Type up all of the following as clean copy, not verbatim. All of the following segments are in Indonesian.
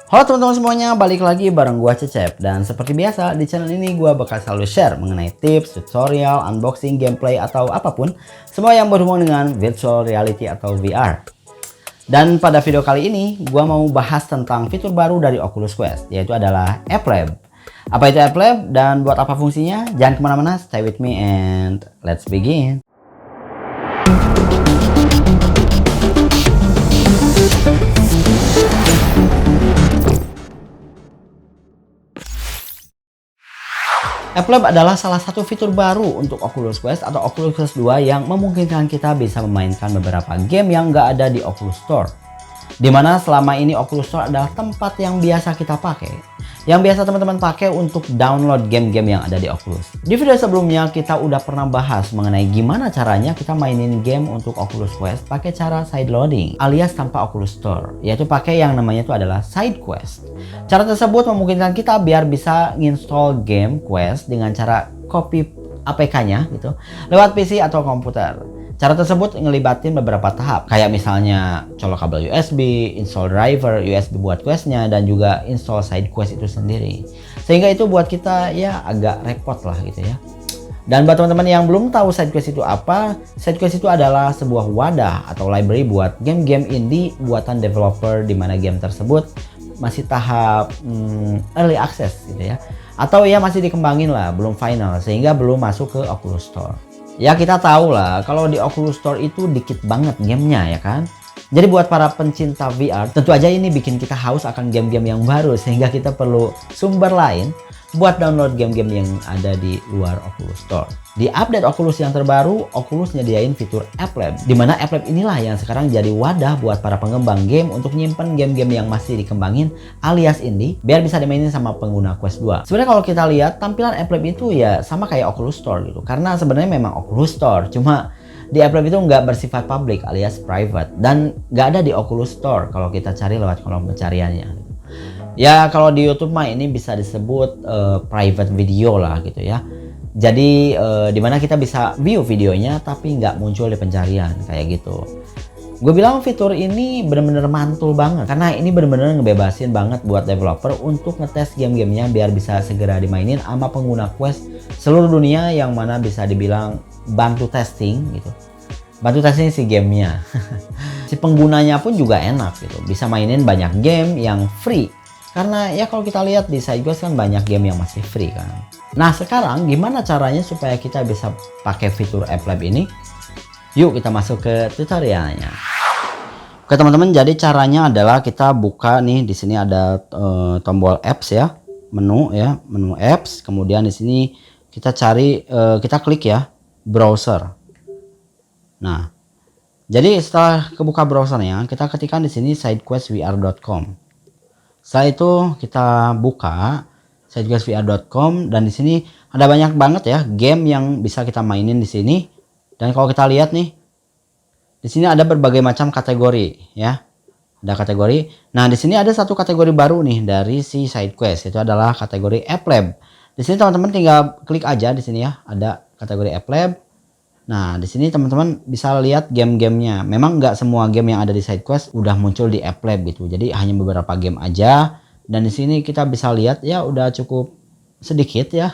Halo teman-teman semuanya, balik lagi bareng gua Cecep. Dan seperti biasa di channel ini gua bakal selalu share mengenai tips, tutorial, unboxing, gameplay atau apapun semua yang berhubungan dengan virtual reality atau VR. Dan pada video kali ini gua mau bahas tentang fitur baru dari Oculus Quest, yaitu adalah App Lab. Apa itu App Lab dan buat apa fungsinya? Jangan kemana-mana, stay with me and let's begin. App Lab adalah salah satu fitur baru untuk Oculus Quest atau Oculus Quest 2 yang memungkinkan kita bisa memainkan beberapa game yang nggak ada di Oculus Store. Dimana selama ini Oculus Store adalah tempat yang biasa kita pakai. Yang biasa teman-teman pakai untuk download game-game yang ada di Oculus. Di video sebelumnya kita udah pernah bahas mengenai gimana caranya kita mainin game untuk Oculus Quest pakai cara side loading alias tanpa Oculus Store. Yaitu pakai yang namanya itu adalah side quest. Cara tersebut memungkinkan kita biar bisa nginstall game Quest dengan cara copy APK-nya gitu lewat PC atau komputer. Cara tersebut ngelibatin beberapa tahap, kayak misalnya colok kabel USB, install driver USB buat questnya, dan juga install side quest itu sendiri. Sehingga itu buat kita ya agak repot lah gitu ya. Dan buat teman-teman yang belum tahu side quest itu apa, side quest itu adalah sebuah wadah atau library buat game-game indie buatan developer di mana game tersebut masih tahap early access gitu ya. Atau ya masih dikembangin lah, belum final, sehingga belum masuk ke Oculus Store. Ya kita tahu lah kalau di Oculus Store itu dikit banget gamenya ya kan. Jadi buat para pencinta VR tentu aja ini bikin kita haus akan game-game yang baru sehingga kita perlu sumber lain buat download game-game yang ada di luar Oculus Store. Di update Oculus yang terbaru, Oculus nyediain fitur App Lab, di mana App Lab inilah yang sekarang jadi wadah buat para pengembang game untuk nyimpen game-game yang masih dikembangin alias indie biar bisa dimainin sama pengguna Quest 2. Sebenarnya kalau kita lihat tampilan App Lab itu ya sama kayak Oculus Store gitu, karena sebenarnya memang Oculus Store, cuma di App Lab itu nggak bersifat public alias private dan nggak ada di Oculus Store kalau kita cari lewat kolom pencariannya. Ya kalau di YouTube mah ini bisa disebut private video lah gitu ya. Jadi dimana kita bisa view videonya tapi nggak muncul di pencarian kayak gitu. Gue bilang fitur ini bener-bener mantul banget karena ini bener-bener ngebebasin banget buat developer untuk ngetes game-gamenya biar bisa segera dimainin sama pengguna Quest seluruh dunia yang mana bisa dibilang bantu testing gitu. Bantu testing si gamenya. Si penggunanya pun juga enak gitu. Bisa mainin banyak game yang free. Karena ya kalau kita lihat di SideQuest kan banyak game yang masih free kan. Nah sekarang gimana caranya supaya kita bisa pakai fitur App Lab ini? Yuk kita masuk ke tutorialnya. Oke teman-teman, jadi caranya adalah kita buka nih, di sini ada tombol apps ya, menu ya, menu apps. Kemudian di sini kita cari, kita klik ya browser. Nah, jadi setelah kebuka browsernya, kita ketikkan di sini sidequestvr.com. Setelah itu kita buka sidequestvr.com dan di sini ada banyak banget ya game yang bisa kita mainin di sini. Dan kalau kita lihat nih, di sini ada berbagai macam kategori ya. Ada kategori. Nah, di sini ada satu kategori baru nih dari si SideQuest, itu adalah kategori App Lab. Di sini teman-teman tinggal klik aja di sini ya, ada kategori App Lab. Nah, di sini teman-teman bisa lihat game-gamenya. Memang nggak semua game yang ada di SideQuest udah muncul di App Lab gitu. Jadi hanya beberapa game aja. Dan di sini kita bisa lihat ya udah cukup sedikit ya.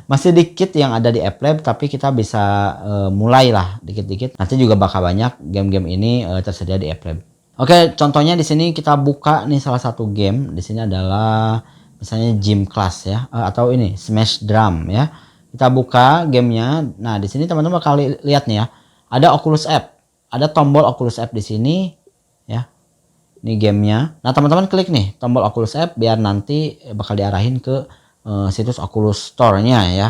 Masih dikit yang ada di App Lab, tapi kita bisa mulailah dikit-dikit. Nanti juga bakal banyak game-game ini tersedia di App Lab. Oke, contohnya di sini kita buka nih salah satu game. Di sini adalah misalnya Gym Class ya, atau ini Smash Drum ya. Kita buka gamenya. Nah, di sini teman-teman bakal lihat nih ya, ada Oculus App, ada tombol Oculus App di sini ya. Ini gamenya. Nah, teman-teman klik nih tombol Oculus App biar nanti bakal diarahin ke situs Oculus Store-nya ya.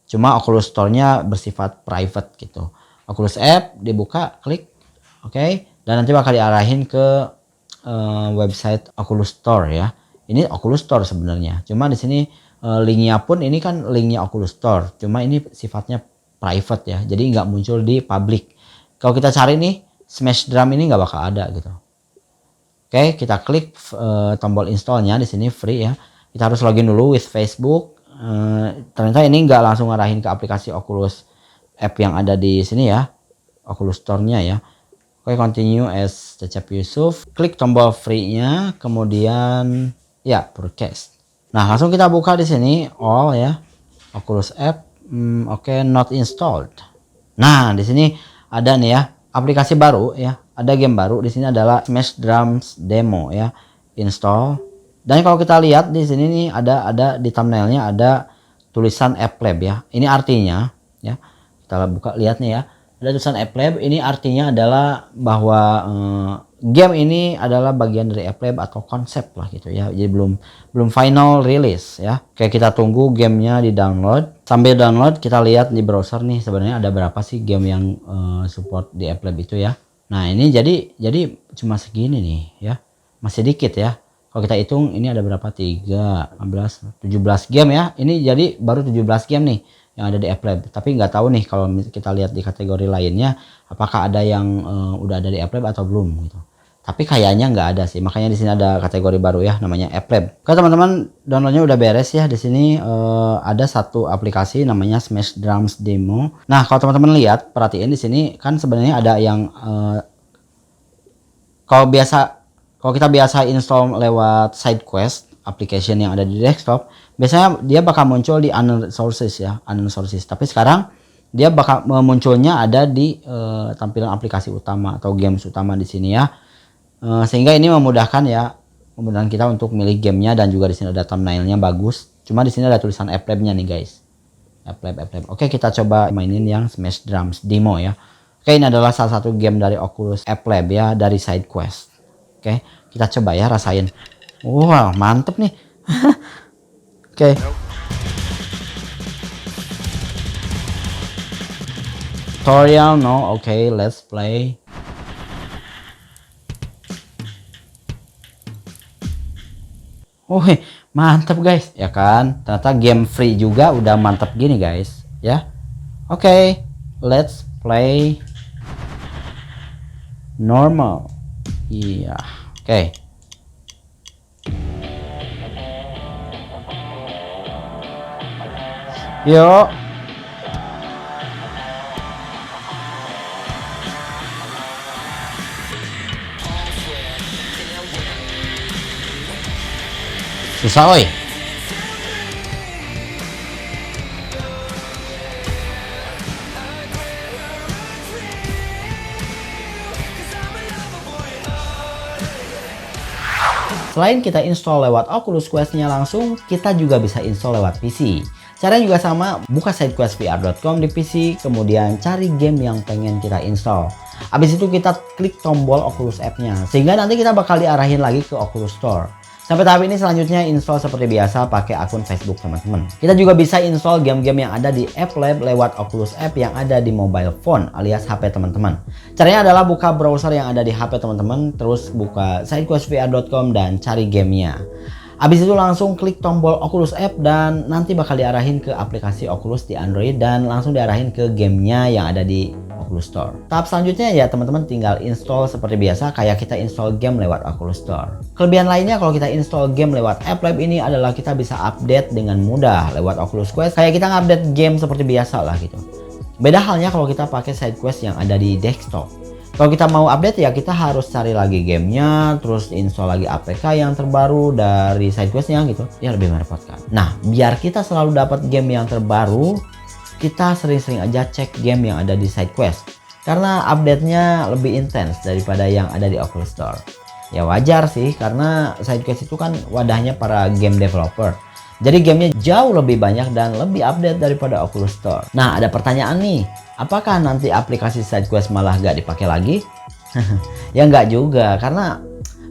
Cuma Oculus Store-nya bersifat private gitu. Oculus App dibuka, klik, oke, dan nanti bakal diarahin ke website Oculus Store ya. Ini Oculus Store sebenarnya. Cuma di sini linknya pun ini kan linknya Oculus Store, cuma ini sifatnya private ya, jadi nggak muncul di public. Kalau kita cari nih Smash Drum ini nggak bakal ada gitu. Oke, kita klik tombol installnya, di sini free ya. Kita harus login dulu with Facebook. Ternyata ini nggak langsung ngarahin ke aplikasi Oculus App yang ada di sini ya, Oculus Store-nya ya. Oke, continue as Cecep Yusuf. Klik tombol free-nya, kemudian ya purchase. Nah, langsung kita buka di sini all ya. Oculus App. Oke, not installed. Nah, di sini ada nih ya, aplikasi baru ya. Ada game baru di sini adalah Smash Drums Demo ya. Install. Dan kalau kita lihat di sini nih ada di thumbnailnya ada tulisan App Lab ya. Ini artinya ya. Kita buka lihat nih ya. Ada tulisan App Lab, ini artinya adalah bahwa game ini adalah bagian dari App Lab atau konsep lah gitu ya. Jadi belum final release ya. Kayak kita tunggu gamenya di download. Sambil download kita lihat di browser nih sebenarnya ada berapa sih game yang support di App Lab itu ya. Nah, ini jadi cuma segini nih ya. Masih dikit ya. Kalau kita hitung ini ada berapa? 3, 15, 17 game ya. Ini jadi baru 17 game nih yang ada di App Lab. Tapi nggak tahu nih kalau kita lihat di kategori lainnya apakah ada yang udah ada di App Lab atau belum gitu. Tapi kayaknya nggak ada sih. Makanya di sini ada kategori baru ya namanya App Lab. Oke teman-teman, downloadnya udah beres ya. Di sini ada satu aplikasi namanya Smash Drums Demo. Nah, kalau teman-teman lihat, perhatiin di sini kan sebenarnya ada yang kalau kita biasa install lewat side quest application yang ada di desktop, biasanya dia bakal muncul di unknown sources ya, unknown sources. Tapi sekarang dia bakal munculnya ada di tampilan aplikasi utama atau games utama di sini ya. Sehingga ini memudahkan kita untuk milih gamenya, dan juga di sini ada thumbnailnya bagus. Cuma di sini ada tulisan App Lab-nya nih guys. App Lab. Oke, kita coba mainin yang Smash Drums Demo ya. Oke, ini adalah salah satu game dari Oculus App Lab ya, dari side quest. Oke, kita coba ya rasain. Wow, mantep nih. Oke. Tutorial no. Oke, let's play. Mantap guys, ya kan? Ternyata game free juga udah mantap gini guys, ya. Oke, let's play normal. Iya, oke. Yuk. Susah oi. Selain kita install lewat Oculus Quest-nya langsung, kita juga bisa install lewat PC. Caranya juga sama, buka sidequestvr.com di PC, kemudian cari game yang pengen kita install. Habis itu kita klik tombol Oculus App-nya, sehingga nanti kita bakal diarahin lagi ke Oculus Store. Sampai tahap ini selanjutnya install seperti biasa pakai akun Facebook teman-teman. Kita juga bisa install game-game yang ada di App Lab lewat Oculus App yang ada di mobile phone alias HP teman-teman. Caranya adalah buka browser yang ada di HP teman-teman, terus buka sidequestvr.com dan cari gamenya. Habis itu langsung klik tombol Oculus App dan nanti bakal diarahin ke aplikasi Oculus di Android dan langsung diarahin ke gamenya yang ada di Oculus Store. Tahap selanjutnya ya teman-teman tinggal install seperti biasa kayak kita install game lewat Oculus Store. Kelebihan lainnya kalau kita install game lewat App Lab ini adalah kita bisa update dengan mudah lewat Oculus Quest. Kayak kita ngupdate game seperti biasa lah gitu. Beda halnya kalau kita pakai side quest yang ada di desktop. Kalau kita mau update ya kita harus cari lagi gamenya, terus install lagi APK yang terbaru dari side questnya gitu. Ya lebih merepotkan. Nah, biar kita selalu dapat game yang terbaru, kita sering-sering aja cek game yang ada di side quest. Karena update-nya lebih intens daripada yang ada di Oculus Store. Ya wajar sih, karena side quest itu kan wadahnya para game developer. Jadi gamenya jauh lebih banyak dan lebih update daripada Oculus Store. Nah, ada pertanyaan nih. Apakah nanti aplikasi SideQuest malah gak dipakai lagi? Ya nggak juga, karena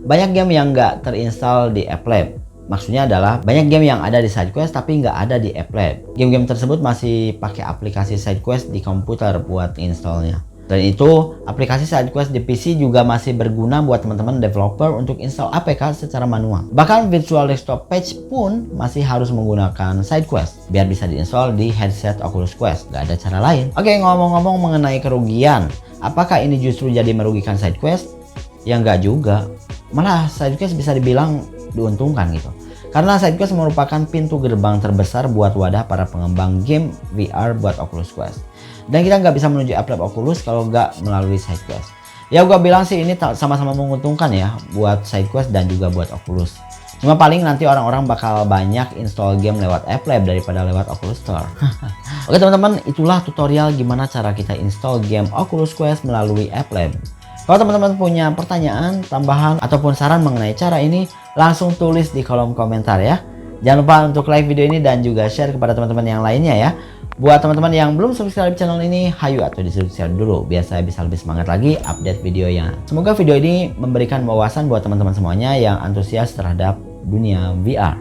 banyak game yang nggak terinstall di App Lab. Maksudnya adalah banyak game yang ada di SideQuest tapi nggak ada di App Lab. Game-game tersebut masih pakai aplikasi SideQuest di komputer buat installnya. Dan itu aplikasi SideQuest di PC juga masih berguna buat teman-teman developer untuk install APK secara manual. Bahkan Virtual Desktop Patch pun masih harus menggunakan SideQuest biar bisa diinstal di headset Oculus Quest. Gak ada cara lain. Oke, ngomong-ngomong mengenai kerugian, apakah ini justru jadi merugikan SideQuest? Ya nggak juga. Malah SideQuest bisa dibilang diuntungkan gitu. Karena SideQuest merupakan pintu gerbang terbesar buat wadah para pengembang game VR buat Oculus Quest. Dan kita nggak bisa menuju App Lab Oculus kalau nggak melalui SideQuest. Ya gua bilang sih ini sama-sama menguntungkan ya buat side quest dan juga buat Oculus. Cuma paling nanti orang-orang bakal banyak install game lewat App Lab daripada lewat Oculus Store. Oke teman-teman, itulah tutorial gimana cara kita install game Oculus Quest melalui App Lab. Kalau teman-teman punya pertanyaan, tambahan, ataupun saran mengenai cara ini, langsung tulis di kolom komentar ya. Jangan lupa untuk like video ini dan juga share kepada teman-teman yang lainnya ya. Buat teman-teman yang belum subscribe channel ini, hayu atau di-subscribe dulu biar saya bisa lebih semangat lagi update videonya. Semoga video ini memberikan wawasan buat teman-teman semuanya yang antusias terhadap dunia VR.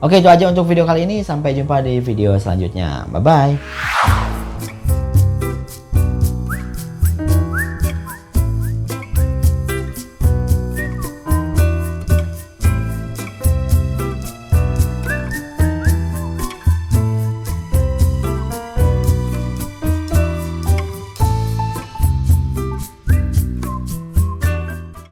Oke, itu aja untuk video kali ini. Sampai jumpa di video selanjutnya. Bye-bye.